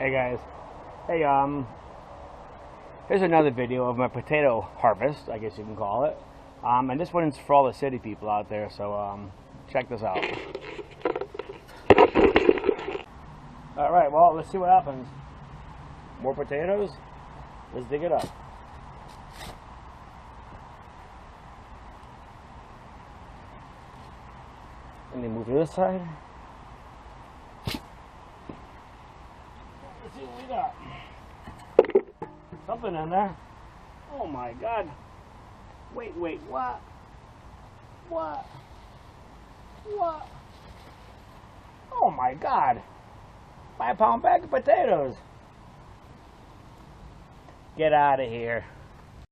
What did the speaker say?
Hey guys, hey here's another video of my potato harvest, I guess you can call it. And this one's for all the city people out there, so check this out. Alright, well, let's see what happens. More potatoes? Let's dig it up. And then move to this side. Let's see what we got. Something in there. Oh my god. Wait, what? What? What? Oh my god. 5-pound bag of potatoes. Get out of here.